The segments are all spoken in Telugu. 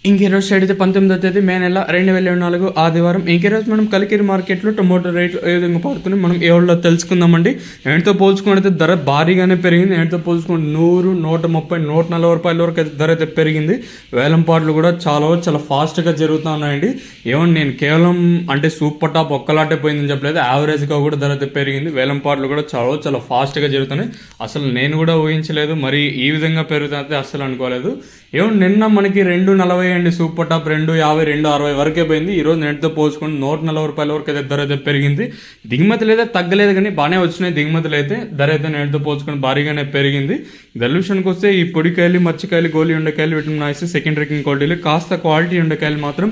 ఇంకీరోజు సైడ్ అయితే 19వ తేదీ మే నెల 2024 ఆదివారం. ఇంకీరోజు మనం కలికిరి మార్కెట్లో టొమాటో రేట్లు ఏ విధంగా పడుతుంది మనం ఏ వాళ్ళలో తెలుసుకుందామండి. ఎంతో పోల్చుకుంటే ధర భారీగానే పెరిగింది. ఎంతో పోల్చుకుంటే 100, 130, 140 రూపాయల వరకు అయితే ధర అయితే పెరిగింది. వేలంపాట్లు కూడా చాలా ఫాస్ట్గా జరుగుతూ ఉన్నాయండి. ఏమన్నా నేను కేవలం అంటే సూపర్ టాప్ ఒక్కలాటే పోయిందని చెప్పలేదు, యావరేజ్గా కూడా ధర అయితే పెరిగింది. వేలంపాట్లు కూడా చాలా ఫాస్ట్గా జరుగుతున్నాయి. అసలు నేను కూడా ఊహించలేదు మరి ఈ విధంగా పెరుగుతుంది అసలు అనుకోలేదు. ఏమన్నా నిన్న మనకి 240 అండి సూపర్ టాప్, 250, 260 వరకే పోయింది. ఈరోజు నెట్తో పోల్చుకొని 140 రూపాయల వరకు అయితే ధర అయితే పెరిగింది. దిగుమతులు అయితే తగ్గలేదు కానీ బాగానే వచ్చినాయి దిగుమతులు అయితే. ధర అయితే నెట్తో పోల్చుకొని భారీగానే పెరిగింది. దల్యూషన్కి వస్తే ఈ పొడికాయలు, మచ్చికాయలు, గోలి ఉండకాయలు, విటమిన్ ఐస్ సెకండ్ రేకింగ్ క్వాలిటీలు, కాస్త క్వాలిటీ ఉండకాయలు మాత్రం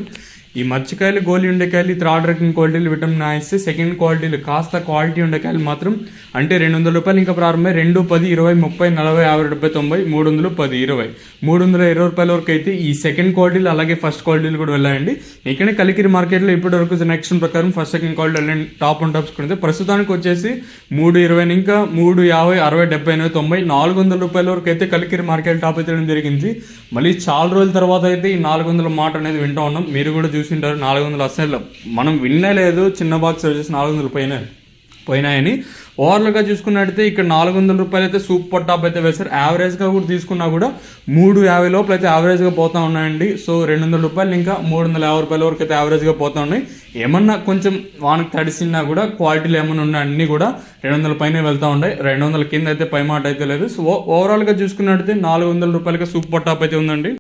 ఈ మచ్చికాయలు, గోలి ఉండకాయలు, థర్డ్ రేకింగ్ క్వాలిటీలు, విటమిన్ ఐస్ సెకండ్ క్వాలిటీలు, కాస్త క్వాలిటీ ఉండకాయలు మాత్రం అంటే 200 రూపాయలు ఇంకా ప్రారంభమై 2, 10, 20, 30, 40, 50, 70, 90, 300, 10, 20, 320 రూపాయల వరకు అయితే ఈ సెకండ్ క్వాలిటీలు అలాగే ఫస్ట్ క్వాలిటీలు కూడా వెళ్ళాయండి. ఇక్కడే కలికిరి మార్కెట్లో ఇప్పటి వరకు నెక్స్ట్ ప్రకారం first second quality top and tops కూడా ప్రస్తుతానికి వచ్చేసి 320 ఇంకా 350, 60, 70, 90, 400 రూపాయల వరకు అయితే కలికిరి మార్కెట్ టాప్ అయితే జరిగింది. మళ్ళీ చాలా రోజుల తర్వాత అయితే ఈ 400 మాట అనేది వింటూ ఉన్నాం. మీరు కూడా చూసింటారు 400 అసలు మనం విన్నే లేదు. చిన్న బాక్స్ వచ్చేసి 400 పోయినాయని. ఓవర్గా చూసుకున్నట్టయితే ఇక్కడ 400 రూపాయలు అయితే సూపర్ టాప్ అయితే వేశారు. యావరేజ్గా కూడా తీసుకున్నా కూడా 350 లోపల అయితే యావరేజ్గా పోతా ఉన్నాయండి. సో 200 రూపాయలు ఇంకా 350 రూపాయల వరకు అయితే యావరేజ్గా పోతా ఉన్నాయి. ఏమన్నా కొంచెం వానకు తడిసినా కూడా క్వాలిటీలు ఏమన్నా ఉన్నాయి అన్నీ కూడా 200 పైన వెళ్తూ ఉన్నాయి. 200 కింద అయితే పై మాట అయితే లేదు. సో ఓవరాల్గా చూసుకున్నట్టయితే 400 రూపాయలకి సూపర్ టాప్ అయితే ఉందండి.